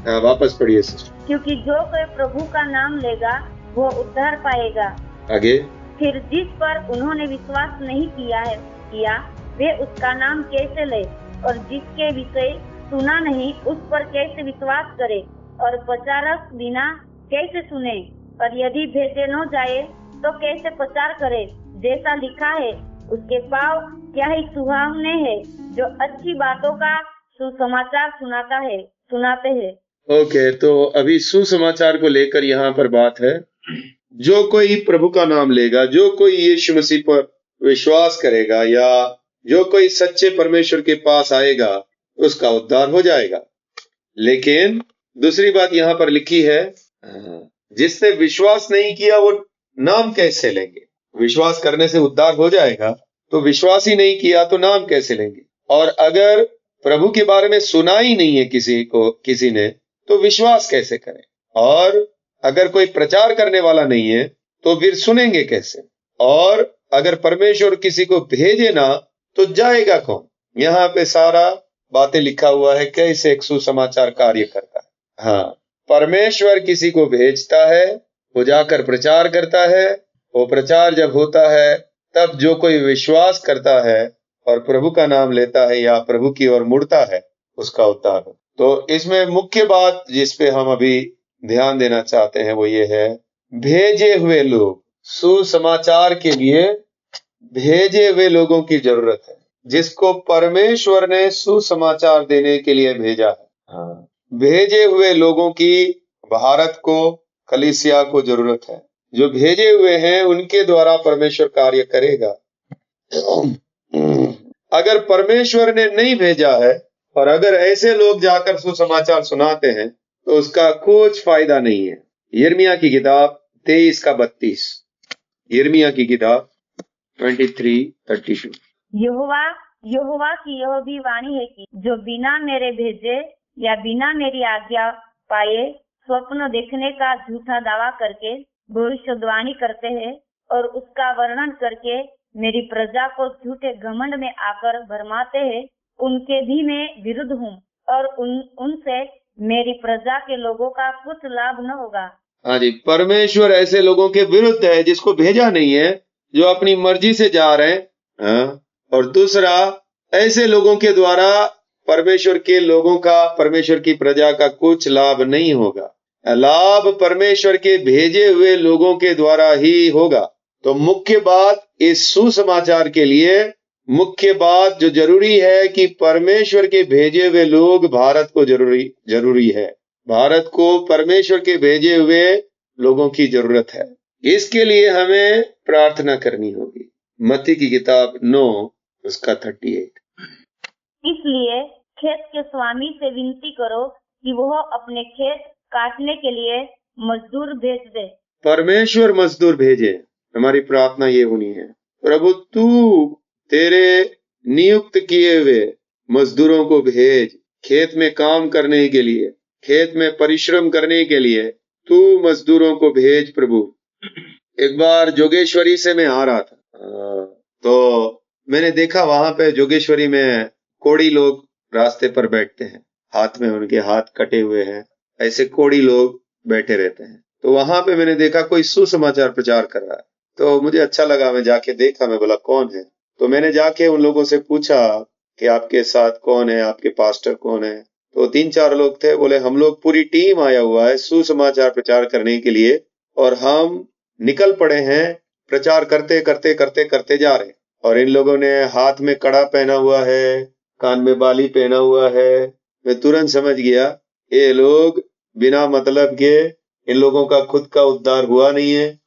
वापस पढ़िए सिस्टर। क्योंकि जो कोई प्रभु का नाम लेगा वो उद्धार पाएगा। आगे। फिर जिस पर उन्होंने विश्वास नहीं किया वे उसका नाम कैसे ले, और जिसके विषय सुना नहीं उस पर कैसे विश्वास करे, और प्रचारक बिना कैसे सुने, और यदि भेजे न जाए तो कैसे प्रचार करे। जैसा लिखा है, उसके पाँव क्या ही सुहावने हैं जो अच्छी बातों का सुसमाचार सुनाते हैं। ओके, तो अभी सुसमाचार को लेकर यहाँ पर बात है। जो कोई प्रभु का नाम लेगा, जो कोई यीशु मसीह पर विश्वास करेगा, या जो कोई सच्चे परमेश्वर के पास आएगा, उसका उद्धार हो जाएगा। लेकिन दूसरी बात यहाँ पर लिखी है, जिसने विश्वास नहीं किया वो नाम कैसे लेंगे? विश्वास करने से उद्धार हो जाएगा, तो विश्वास ही नहीं किया तो नाम कैसे लेंगे? और अगर प्रभु के बारे में सुना ही नहीं है किसी ने, तो विश्वास कैसे करें? और अगर कोई प्रचार करने वाला नहीं है तो फिर सुनेंगे कैसे? और अगर परमेश्वर किसी को भेजे ना तो जाएगा कौन? यहाँ पे सारा बातें लिखा हुआ है, कैसे एक सुसमाचार कार्य करता है। हाँ, परमेश्वर किसी को भेजता है, वो जाकर प्रचार करता है। वो प्रचार जब होता है तब जो कोई विश्वास करता है और प्रभु का नाम लेता है या प्रभु की ओर मुड़ता है, उसका उद्धार हो। तो इसमें मुख्य बात जिस पे हम अभी ध्यान देना चाहते हैं वो ये है, भेजे हुए लोग। सुसमाचार के लिए भेजे हुए लोगों की जरूरत है, जिसको परमेश्वर ने सुसमाचार देने के लिए भेजा है। भेजे हुए लोगों की भारत को, कलीसिया को जरूरत है। जो भेजे हुए हैं उनके द्वारा परमेश्वर कार्य करेगा। अगर परमेश्वर ने नहीं भेजा है और अगर ऐसे लोग जाकर सुसमाचार सुनाते हैं तो उसका कुछ फायदा नहीं है। यिर्मयाह की किताब 23:32। यिर्मयाह की किताब 23:32। यहोवा की यह भी वाणी है कि जो बिना मेरे भेजे या बिना मेरी आज्ञा पाए स्वप्न देखने का झूठा दावा करके भविष्यवाणी करते हैं और उसका वर्णन करके मेरी प्रजा को झूठे घमंड में आकर भरमाते हैं, उनके भी मैं विरुद्ध हूँ और उनसे मेरी प्रजा के लोगों का कुछ लाभ न होगा। हाँ जी, परमेश्वर ऐसे लोगों के विरुद्ध है जिसको भेजा नहीं है, जो अपनी मर्जी से जा रहे हैं। हाँ? और दूसरा, ऐसे लोगों के द्वारा परमेश्वर के लोगों का, परमेश्वर की प्रजा का कुछ लाभ नहीं होगा। लाभ परमेश्वर के भेजे हुए लोगों के द्वारा ही होगा। तो मुख्य बात इस सुसमाचार के लिए, मुख्य बात जो जरूरी है कि परमेश्वर के भेजे हुए लोग भारत को जरूरी है। भारत को परमेश्वर के भेजे हुए लोगों की जरूरत है। इसके लिए हमें प्रार्थना करनी होगी। मत्ती की किताब 9:38। इसलिए खेत के स्वामी से विनती करो कि वह अपने खेत काटने के लिए मजदूर भेज दे। परमेश्वर मजदूर भेजे। हमारी प्रार्थना ये होनी है, प्रभु तू तेरे नियुक्त किए हुए मजदूरों को भेज, खेत में काम करने के लिए, खेत में परिश्रम करने के लिए तू मजदूरों को भेज प्रभु। एक बार जोगेश्वरी से मैं आ रहा था, तो मैंने देखा वहां पे जोगेश्वरी में कोड़ी लोग रास्ते पर बैठते हैं, हाथ में उनके हाथ कटे हुए हैं, ऐसे कोड़ी लोग बैठे रहते हैं। तो वहां पे मैंने देखा कोई सुसमाचार प्रचार कर रहा है, तो मुझे अच्छा लगा। मैं जाके देखा, मैं बोला कौन है? तो मैंने जाके उन लोगों से पूछा कि आपके साथ कौन है, आपके पास्टर कौन है? तो 3-4 लोग थे। बोले हम लोग पूरी टीम आया हुआ है सुसमाचार प्रचार करने के लिए और हम निकल पड़े हैं, प्रचार करते करते करते करते जा रहे हैं। और इन लोगों ने हाथ में कड़ा पहना हुआ है, कान में बाली पहना हुआ है। मैं तुरंत समझ गया ये लोग बिना मतलब के, इन लोगों का खुद का उद्धार हुआ नहीं है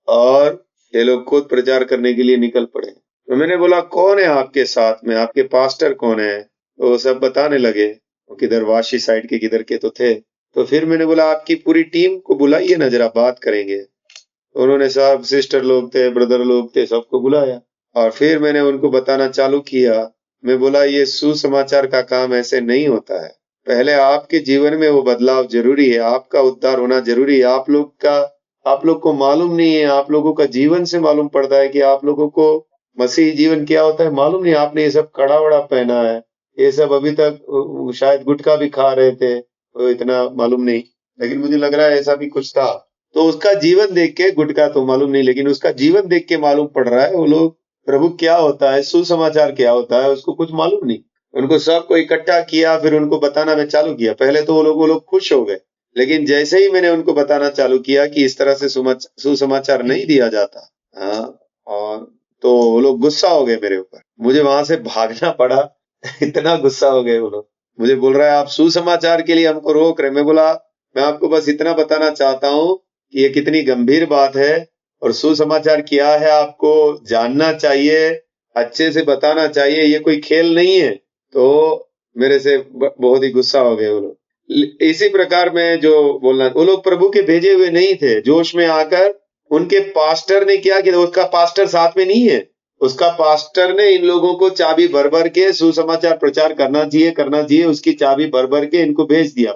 और ये लोग खुद प्रचार करने के लिए निकल पड़े। तो मैंने बोला कौन है आपके साथ में, आपके पास्टर कौन है? तो वो सब बताने लगे, वो किधर वाशी साइड के किधर के तो थे। तो फिर मैंने बोला आपकी पूरी टीम को बुलाइए ना, जरा बात करेंगे। तो उन्होंने सब सिस्टर लोग थे, ब्रदर लोग थे, सबको बुलाया और फिर मैंने उनको बताना चालू किया। मैं बोला ये सुसमाचार का काम ऐसे नहीं होता है। पहले आपके जीवन में वो बदलाव जरूरी है, आपका उद्धार होना जरूरी है। आप लोग को मालूम नहीं है, आप लोगों का जीवन से मालूम पड़ता है कि आप लोगों को मसीही जीवन क्या होता है मालूम नहीं। आपने ये सब कड़ा वड़ा पहना है, ये सब अभी तक शायद गुटखा भी खा रहे थे वो इतना मालूम नहीं, लेकिन मुझे लग रहा है ऐसा भी कुछ था। तो उसका जीवन देख के, गुटका तो मालूम नहीं, लेकिन उसका जीवन देख के मालूम पड़ रहा है वो लोग प्रभु क्या होता है, सुसमाचार क्या होता है, उसको कुछ मालूम नहीं। उनको सबको इकट्ठा किया, फिर उनको बताना मैं चालू किया। पहले तो वो लोग खुश हो गए, लेकिन जैसे ही मैंने उनको बताना चालू किया कि इस तरह से सुसमाचार नहीं दिया जाता, हाँ, और तो वो लोग गुस्सा हो गए मेरे ऊपर, मुझे वहां से भागना पड़ा। इतना गुस्सा हो गए वो लोग। मुझे बोल रहा है आप सुसमाचार के लिए हमको रोक रहे। मैं बोला मैं आपको बस इतना बताना चाहता हूँ कि ये कितनी गंभीर बात है, और सुसमाचार क्या है आपको जानना चाहिए, अच्छे से बताना चाहिए, ये कोई खेल नहीं है। तो मेरे से बहुत ही गुस्सा हो गए वो लोग। इसी प्रकार में जो बोलना, वो लोग प्रभु के भेजे हुए नहीं थे, जोश में आकर उनके पास्टर ने क्या किया, उसका पास्टर साथ में नहीं है, उसका पास्टर ने इन लोगों को चाबी भर भर के सुसमाचार प्रचार करना चाहिए, उसकी चाबी भर भर के इनको भेज दिया।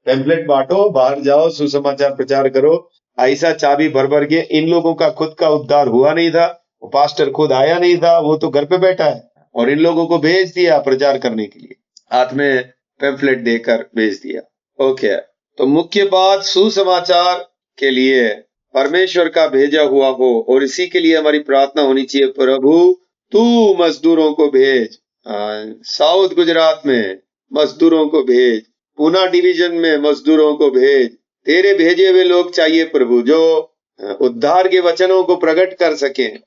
पैम्फलेट बांटो, बाहर जाओ, सुसमाचार प्रचार करो, ऐसा चाबी भर भर के। इन लोगों का खुद का उद्धार हुआ नहीं था, वो पास्टर खुद आया नहीं था, वो तो घर पे बैठा है, और इन लोगों को भेज दिया प्रचार करने के लिए, हाथ में पैम्फलेट देकर भेज दिया। ओके, तो मुख्य बात सुसमाचार के लिए परमेश्वर का भेजा हुआ हो, और इसी के लिए हमारी प्रार्थना होनी चाहिए, प्रभु तू मजदूरों को भेज। साउथ गुजरात में मजदूरों को भेज, पूना डिवीजन में मजदूरों को भेज। तेरे भेजे हुए लोग चाहिए प्रभु, जो उद्धार के वचनों को प्रकट कर सकें,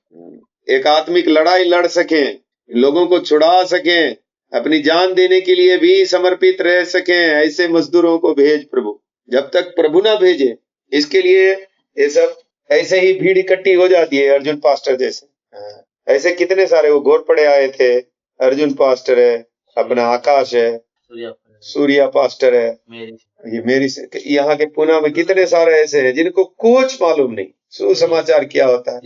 एक आत्मिक लड़ाई लड़ सकें, लोगों को छुड़ा सकें, अपनी जान देने के लिए भी समर्पित रह सकें। ऐसे मजदूरों को भेज प्रभु। जब तक प्रभु ना भेजे, इसके लिए ये सब ऐसे ही भीड़ इकट्ठी हो जाती है। अर्जुन पास्टर जैसे, ऐसे कितने सारे, वो घोरपड़े आए थे, अर्जुन पास्टर है, अपना आकाश है, सूर्या पास्टर है, ये मेरी से, यहाँ के पुणे में कितने सारे ऐसे हैं जिनको कुछ मालूम नहीं सुसमाचार क्या होता है,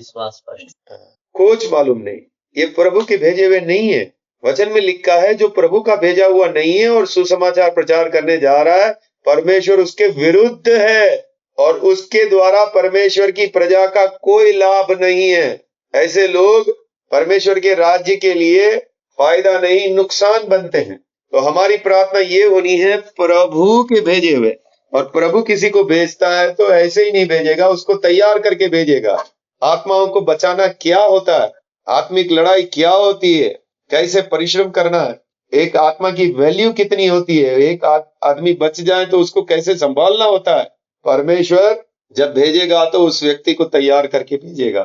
कुछ मालूम नहीं। ये प्रभु के भेजे हुए नहीं है। वचन में लिखा है जो प्रभु का भेजा हुआ नहीं है और सुसमाचार प्रचार करने जा रहा है, परमेश्वर उसके विरुद्ध है, और उसके द्वारा परमेश्वर की प्रजा का कोई लाभ नहीं है। ऐसे लोग परमेश्वर के राज्य के लिए फायदा नहीं, नुकसान बनते हैं। तो हमारी प्रार्थना ये होनी है, प्रभु के भेजे हुए, और प्रभु किसी को भेजता है तो ऐसे ही नहीं भेजेगा, उसको तैयार करके भेजेगा। आत्माओं को बचाना क्या होता है, आत्मिक लड़ाई क्या होती है, कैसे परिश्रम करना है, एक आत्मा की वैल्यू कितनी होती है, एक आदमी बच जाए तो उसको कैसे संभालना होता है। परमेश्वर जब भेजेगा तो उस व्यक्ति को तैयार करके भेजेगा।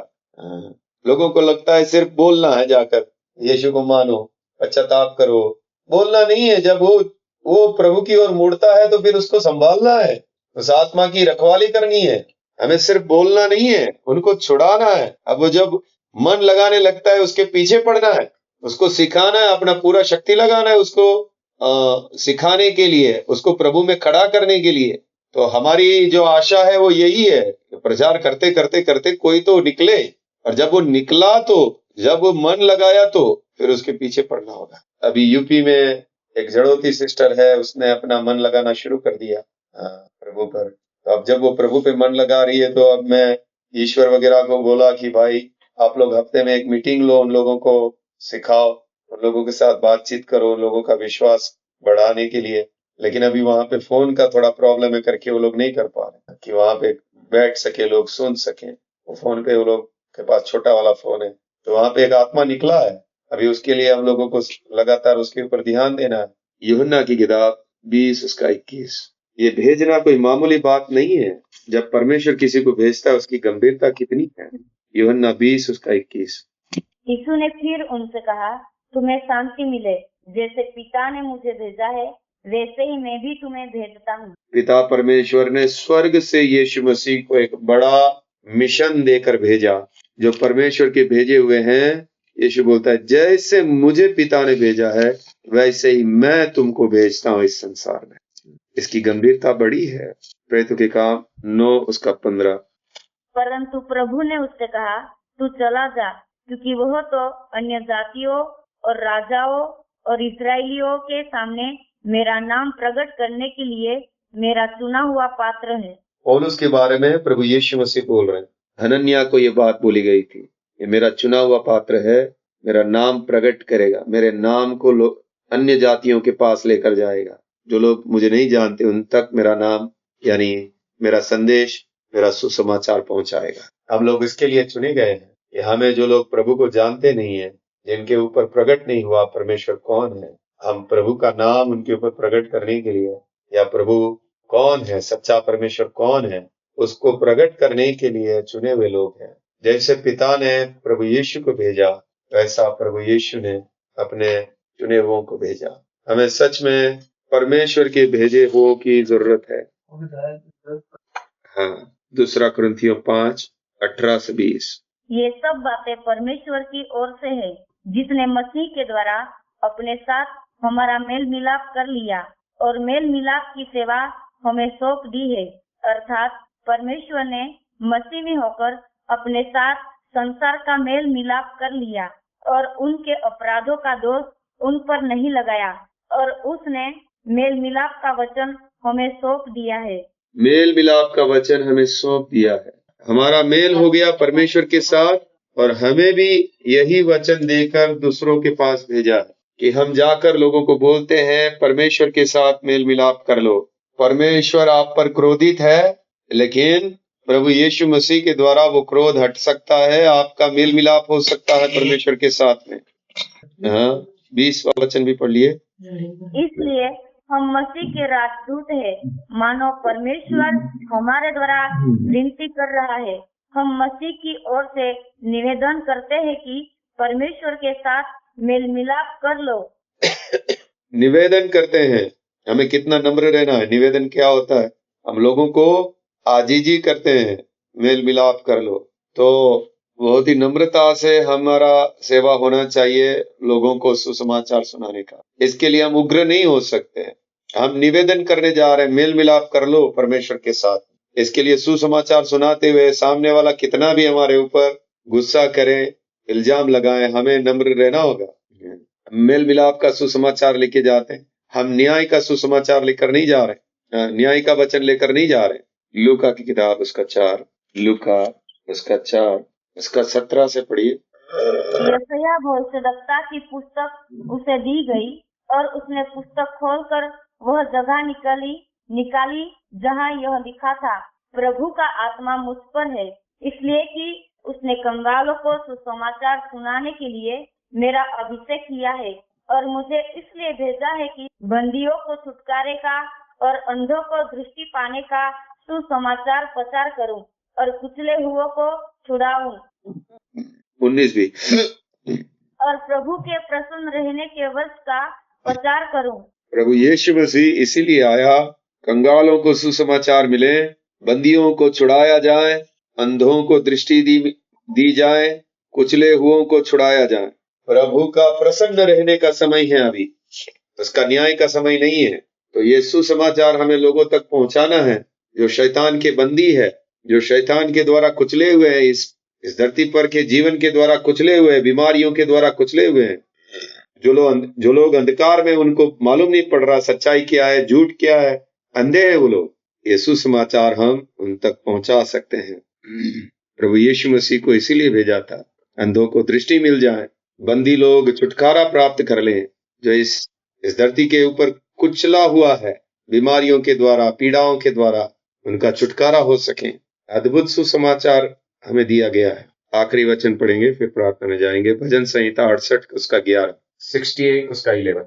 लोगों को लगता है सिर्फ बोलना है, जाकर यीशु को मानो, पश्चाताप करो, बोलना नहीं है। जब वो प्रभु की ओर मुड़ता है तो फिर उसको संभालना है, उस आत्मा की रखवाली करनी है। हमें सिर्फ बोलना नहीं है, उनको छुड़ाना है। अब वो जब मन लगाने लगता है, उसके पीछे पड़ना है, उसको सिखाना है, अपना पूरा शक्ति लगाना है उसको सिखाने के लिए, उसको प्रभु में खड़ा करने के लिए। तो हमारी जो आशा है वो यही है, प्रचार करते करते करते कोई तो निकले, और जब वो निकला, तो जब वो मन लगाया, तो फिर उसके पीछे पड़ना होगा। अभी यूपी में एक जड़ोती सिस्टर है, उसने अपना मन लगाना शुरू कर दिया प्रभु पर। तो अब जब वो प्रभु पे मन लगा रही है, तो अब मैं ईश्वर वगैरह को बोला कि भाई आप लोग हफ्ते में एक मीटिंग लो, उन लोगों को सिखाओ, उन लोगों के साथ बातचीत करो, उन लोगों का विश्वास बढ़ाने के लिए। लेकिन अभी वहां पे फोन का थोड़ा प्रॉब्लम है करके वो लोग नहीं कर पा रहे कि वहां पे बैठ सके, लोग सुन सके। वो फोन पे वो लोग के पास छोटा वाला फोन है, तो वहां पे एक आत्मा निकला है। अभी उसके लिए हम लोगों को लगातार उसके ऊपर ध्यान देना है। यूहन्ना की किताब 20:21। ये भेजना कोई मामूली बात नहीं है। जब परमेश्वर किसी को भेजता है, उसकी गंभीरता कितनी है। यूहन्ना 20:21। यीशु ने फिर उनसे कहा, तुम्हें शांति मिले। जैसे पिता ने मुझे भेजा है, वैसे ही मैं भी तुम्हें भेजता हूँ। पिता परमेश्वर ने स्वर्ग से यीशु मसीह को एक बड़ा मिशन देकर भेजा। जो परमेश्वर के भेजे हुए हैं, यीशु बोलता है जैसे मुझे पिता ने भेजा है, वैसे ही मैं तुमको भेजता हूँ इस संसार में। इसकी गंभीरता बड़ी है। प्रेरितों के काम 9:15। परंतु प्रभु ने उससे कहा, तू चला जा, क्योंकि वह तो अन्य जातियों और राजाओं और इस्राएलियों के सामने मेरा नाम प्रकट करने के लिए मेरा चुना हुआ पात्र है। पौलुस के बारे में प्रभु यीशु मसीह बोल रहे हैं। हनन्याह को ये बात बोली गई थी, ये मेरा चुना हुआ पात्र है, मेरा नाम प्रकट करेगा, मेरे नाम को अन्य जातियों के पास लेकर जाएगा, जो लोग मुझे नहीं जानते उन तक मेरा नाम यानी मेरा संदेश, मेरा सुसमाचार पहुंचाएगा। हम लोग इसके लिए चुने गए हैं कि हमें जो लोग प्रभु को जानते नहीं है, जिनके ऊपर प्रकट नहीं हुआ परमेश्वर कौन है, हम प्रभु का नाम उनके ऊपर प्रकट करने के लिए, या प्रभु कौन है, सच्चा परमेश्वर कौन है, उसको प्रकट करने के लिए चुने हुए लोग हैं। जैसे पिता ने प्रभु यीशु को भेजा, वैसा प्रभु यीशु ने अपने चुने हुओं को भेजा। हमें सच में परमेश्वर के भेजे हुओं की जरूरत है। हाँ, 2 कुरिन्थियों 5:18-20। ये सब बातें परमेश्वर की ओर से है, जिसने मसीह के द्वारा अपने साथ हमारा मेल मिलाप कर लिया और मेल मिलाप की सेवा हमें सौंप दी है। अर्थात परमेश्वर ने मसीह में होकर अपने साथ संसार का मेल मिलाप कर लिया और उनके अपराधों का दोष उन पर नहीं लगाया, और उसने मेल मिलाप का वचन हमें सौंप दिया है। मेल मिलाप का वचन हमें सौंप दिया है। हमारा मेल हो गया परमेश्वर के साथ, और हमें भी यही वचन देकर दूसरों के पास भेजा है कि हम जाकर लोगों को बोलते हैं परमेश्वर के साथ मेल मिलाप कर लो। परमेश्वर आप पर क्रोधित है, लेकिन प्रभु यीशु मसीह के द्वारा वो क्रोध हट सकता है, आपका मेल मिलाप हो सकता है परमेश्वर के साथ में। हाँ, 20वां वचन भी पढ़ लिए। इसलिए हम मसीह के राजदूत हैं, मानो परमेश्वर हमारे द्वारा विनती कर रहा है। हम मसीह की ओर से निवेदन करते हैं कि परमेश्वर के साथ मेल मिलाप कर लो। निवेदन करते हैं, हमें कितना नम्र रहना है। निवेदन क्या होता है? हम लोगों को आजीजी करते हैं, मेल मिलाप कर लो। तो बहुत ही नम्रता से हमारा सेवा होना चाहिए लोगों को सुसमाचार सुनाने का। इसके लिए हम उग्र नहीं हो सकते हैं। हम निवेदन करने जा रहे हैं, मेल मिलाप कर लो परमेश्वर के साथ। इसके लिए सुसमाचार सुनाते हुए सामने वाला कितना भी हमारे ऊपर गुस्सा करे, इल्जाम लगाए, हमें नम्र रहना होगा। मेल मिलाप का सुसमाचार लेके जाते हैं। हम न्याय का सुसमाचार लेकर नहीं जा रहे, न्याय का वचन लेकर नहीं जा रहे। लूका की किताब उसका 4, लूका उसका 4 उसका 17 से पढ़िए। यशायाह भविष्यद्वक्ता की पुस्तक उसे दी गई और उसने पुस्तक खोलकर वह जगह निकाली जहाँ यह लिखा था, प्रभु का आत्मा मुझ पर है, इसलिए कि उसने कंगालों को सुसमाचार सुनाने के लिए मेरा अभिषेक किया है, और मुझे इसलिए भेजा है कि बंदियों को छुटकारे का और अंधों को दृष्टि पाने का सुसमाचार प्रचार करूं और कुचले हुओं को छुड़ाऊं। 19 भी। और प्रभु के प्रसन्न रहने के वर्ष का प्रचार करूं। प्रभु यीशु मसीह इसीलिए आया, कंगालों को सुसमाचार मिले, बंदियों को छुड़ाया जाए, अंधों को दृष्टि दी जाए, कुचले हुओं को छुड़ाया जाए। प्रभु का प्रसन्न रहने का समय है अभी, उसका न्याय का समय नहीं है। तो ये सुसमाचार हमें लोगों तक पहुंचाना है जो शैतान के बंदी है, जो शैतान के द्वारा कुचले हुए हैं, इस धरती पर के जीवन के द्वारा कुचले हुए हैं, बीमारियों के द्वारा कुचले हुए हैं। जो लोग अंधकार में, उनको मालूम नहीं पड़ रहा सच्चाई क्या है, झूठ क्या है, अंधे हैं वो लोग। ये सुसमाचार हम उन तक पहुंचा सकते हैं। प्रभु यीशु मसीह को इसीलिए भेजा था, अंधों को दृष्टि मिल जाए, बंदी लोग छुटकारा प्राप्त कर लें, जो इस धरती के ऊपर कुचला हुआ है बीमारियों के द्वारा, पीड़ाओं के द्वारा, उनका छुटकारा हो सके। अद्भुत सुसमाचार हमें दिया गया है। आखिरी वचन पढ़ेंगे, फिर प्रार्थना में जाएंगे। भजन संहिता 68 उसका 11, 68 उसका 11।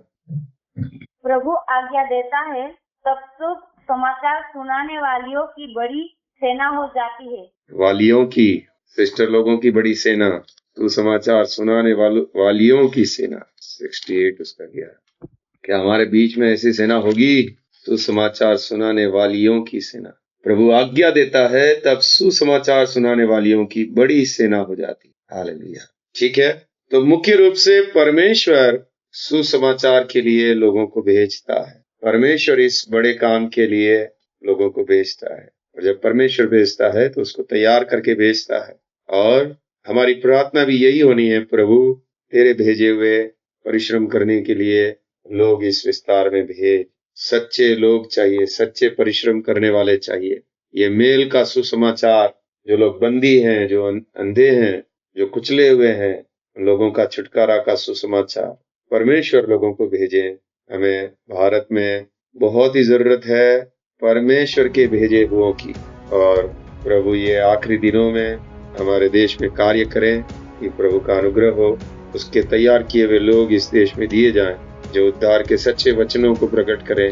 प्रभु आज्ञा देता है, तब शुभ समाचार सुनाने वालियों की बड़ी सेना हो जाती है। वालियों की, सिस्टर लोगों की बड़ी सेना, सुसमाचार सुनाने वालियों की सेना। 68 उसका 11। क्या हमारे बीच में ऐसी सेना होगी? सुसमाचार सुनाने वालियों की सेना। प्रभु आज्ञा देता है, तब सुसमाचार सुनाने वालियों की बड़ी सेना हो जाती। हालेलुया। ठीक है, तो मुख्य रूप से परमेश्वर सुसमाचार के लिए लोगों को भेजता है। परमेश्वर इस बड़े काम के लिए लोगों को भेजता है, और जब परमेश्वर भेजता है तो उसको तैयार करके भेजता है। और हमारी प्रार्थना भी यही होनी है, प्रभु तेरे भेजे हुए परिश्रम करने के लिए लोग इस विस्तार में भेज। सच्चे लोग चाहिए, सच्चे परिश्रम करने वाले चाहिए। ये मेल का सुसमाचार, जो लोग बंदी हैं, जो अंधे हैं, जो कुचले हुए हैं, लोगों का छुटकारा का सुसमाचार परमेश्वर लोगों को भेजे। हमें भारत में बहुत ही जरूरत है परमेश्वर के भेजे हुओं की। और प्रभु ये आखिरी दिनों में हमारे देश में कार्य करें कि प्रभु का अनुग्रह हो, उसके तैयार किए हुए लोग इस देश में दिए जाएं जो उद्धार के सच्चे वचनों को प्रकट करें,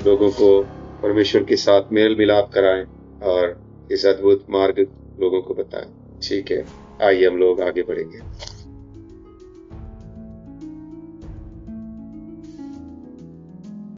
लोगों को परमेश्वर के साथ मेल मिलाप कराएं और इस अद्भुत मार्ग लोगों को बताएं। ठीक है, आइए हम लोग आगे बढ़ेंगे।